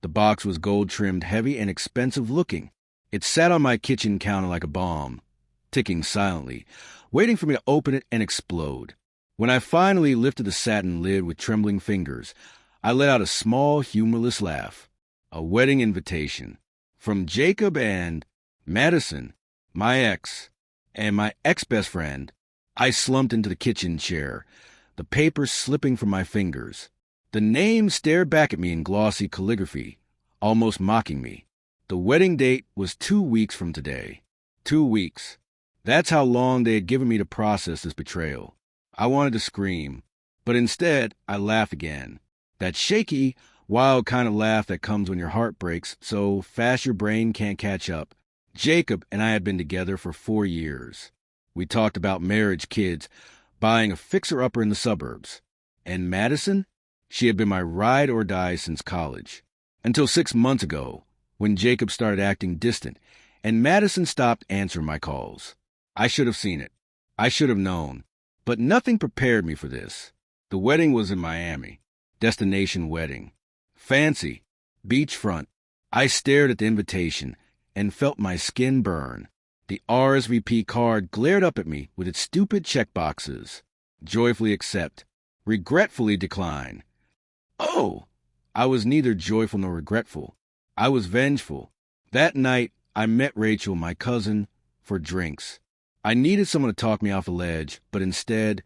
The box was gold-trimmed, heavy, and expensive-looking. It sat on my kitchen counter like a bomb, ticking silently, waiting for me to open it and explode. When I finally lifted the satin lid with trembling fingers, I let out a small, humorless laugh. A wedding invitation. From Jacob and Madison, my ex, and my ex-best friend. I slumped into the kitchen chair, the paper slipping from my fingers. The name stared back at me in glossy calligraphy, almost mocking me. The wedding date was 2 weeks from today. 2 weeks. That's how long they had given me to process this betrayal. I wanted to scream, but instead I laughed again. That shaky, wild kind of laugh that comes when your heart breaks so fast your brain can't catch up. Jacob and I had been together for 4 years. We talked about marriage, kids, buying a fixer-upper in the suburbs. And Madison? She had been my ride or die since college. Until 6 months ago, when Jacob started acting distant, and Madison stopped answering my calls. I should have seen it. I should have known. But nothing prepared me for this. The wedding was in Miami. Destination wedding. Fancy. Beachfront. I stared at the invitation and felt my skin burn. The RSVP card glared up at me with its stupid checkboxes. Joyfully accept. Regretfully decline. Oh! I was neither joyful nor regretful. I was vengeful. That night, I met Rachel, my cousin, for drinks. I needed someone to talk me off a ledge, but instead,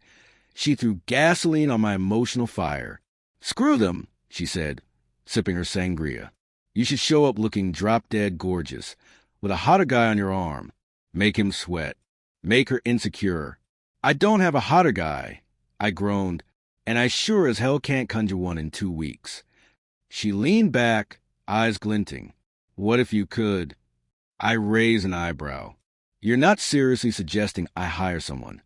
she threw gasoline on my emotional fire. "Screw them," she said, sipping her sangria. "You should show up looking drop-dead gorgeous, with a hotter guy on your arm. Make him sweat. Make her insecure." "I don't have a hotter guy," I groaned, "and I sure as hell can't conjure one in 2 weeks." She leaned back, eyes glinting. "What if you could?" I raised an eyebrow. "You're not seriously suggesting I hire someone?"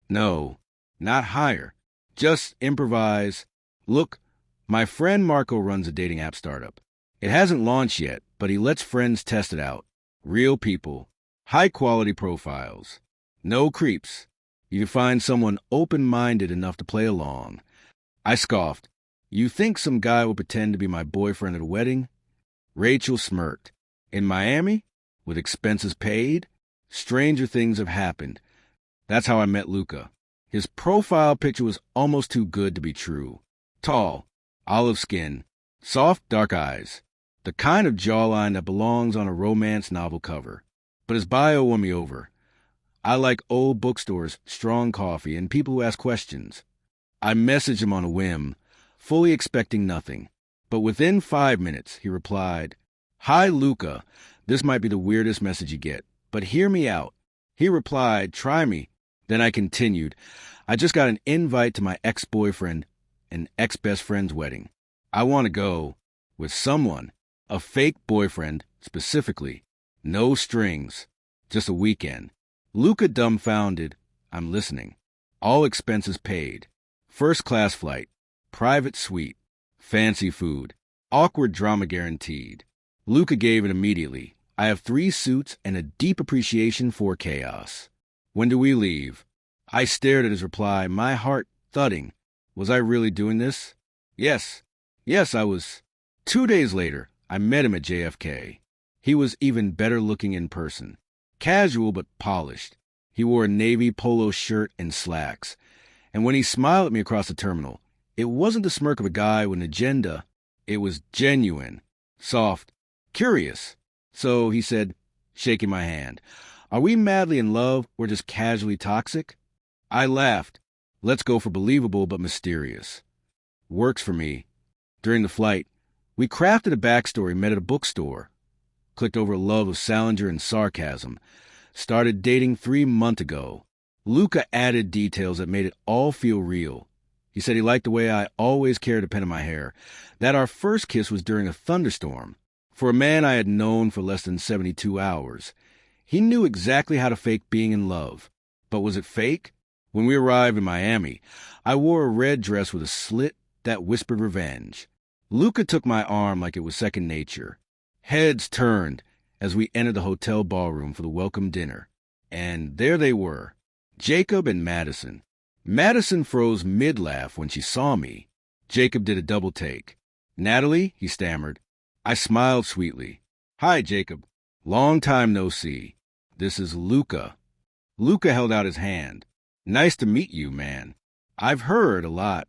"No, not hire. Just improvise. Look, my friend Marco runs a dating app startup. It hasn't launched yet, but he lets friends test it out. Real people. High-quality profiles. No creeps. You can find someone open-minded enough to play along." I scoffed. "You think some guy will pretend to be my boyfriend at a wedding?" Rachel smirked. "In Miami? With expenses paid? Stranger things have happened. That's how I met Luca. His profile picture was almost too good to be true. Tall, olive skin, soft dark eyes. The kind of jawline that belongs on a romance novel cover. But his bio won me over. I like old bookstores, strong coffee, and people who ask questions. I messaged him on a whim, fully expecting nothing. But within 5 minutes, he replied, "Hi, Luca. This might be the weirdest message you get, but hear me out." He replied, "Try me." Then I continued, "I just got an invite to my ex-boyfriend and ex-best friend's wedding. I want to go with someone, a fake boyfriend, specifically. No strings, just a weekend." Luca dumbfounded. "I'm listening. All expenses paid. First-class flight. Private suite. Fancy food. Awkward drama guaranteed." Luca gave it immediately. "I have 3 suits and a deep appreciation for chaos. When do we leave?" I stared at his reply, my heart thudding. Was I really doing this? Yes, I was. 2 days later, I met him at JFK. He was even better looking in person. Casual but polished. He wore a navy polo shirt and slacks. And when he smiled at me across the terminal, it wasn't the smirk of a guy with an agenda. It was genuine, soft, curious. "So," he said, shaking my hand, "are we madly in love or just casually toxic?" I laughed. "Let's go for believable but mysterious." Works for me. During the flight, we crafted a backstory, met at a bookstore. Clicked over a love of Salinger and sarcasm. Started dating 3 months ago. Luca added details that made it all feel real. He said he liked the way I always carried a pen in my hair, that our first kiss was during a thunderstorm. For a man I had known for less than 72 hours, he knew exactly how to fake being in love. But was it fake? When we arrived in Miami, I wore a red dress with a slit that whispered revenge. Luca took my arm like it was second nature. Heads turned as we entered the hotel ballroom for the welcome dinner. And there they were, Jacob and Madison. Madison froze mid-laugh when she saw me. Jacob did a double take. "Natalie," he stammered, I smiled sweetly. Hi, Jacob. Long time no see. This is Luca. Luca held out his hand. Nice to meet you, man. I've heard a lot.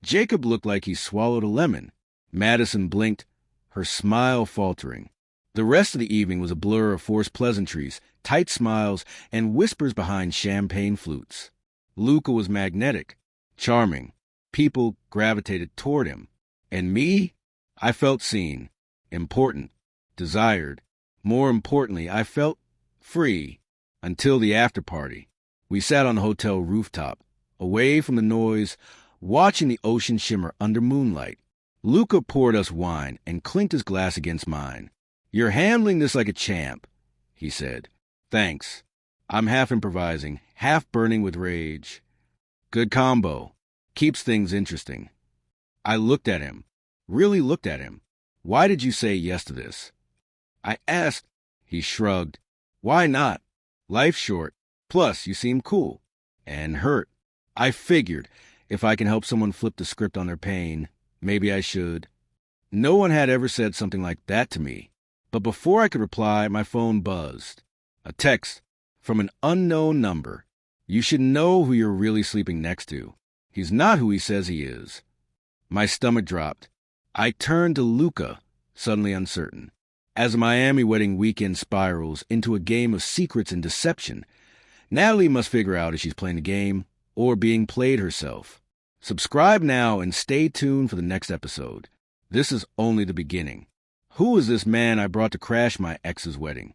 Jacob looked like he swallowed a lemon. Madison blinked, her smile faltering. The rest of the evening was a blur of forced pleasantries, tight smiles, and whispers behind champagne flutes. Luca was magnetic, charming. People gravitated toward him. And me? I felt seen, important, desired. More importantly, I felt free. Until the after-party. We sat on the hotel rooftop, away from the noise, watching the ocean shimmer under moonlight. Luca poured us wine and clinked his glass against mine. You're handling this like a champ, he said. Thanks. I'm half improvising, half burning with rage. Good combo. Keeps things interesting. I looked at him. Really looked at him. Why did you say yes to this? I asked. He shrugged. Why not? Life's short. Plus, you seem cool. And hurt. I figured, if I can help someone flip the script on their pain, maybe I should. No one had ever said something like that to me. But before I could reply, my phone buzzed. A text from an unknown number. You should know who you're really sleeping next to. He's not who he says he is. My stomach dropped. I turned to Luca, suddenly uncertain. As a Miami wedding weekend spirals into a game of secrets and deception, Natalie must figure out if she's playing the game or being played herself. Subscribe now and stay tuned for the next episode. This is only the beginning. Who is this man I brought to crash my ex's wedding?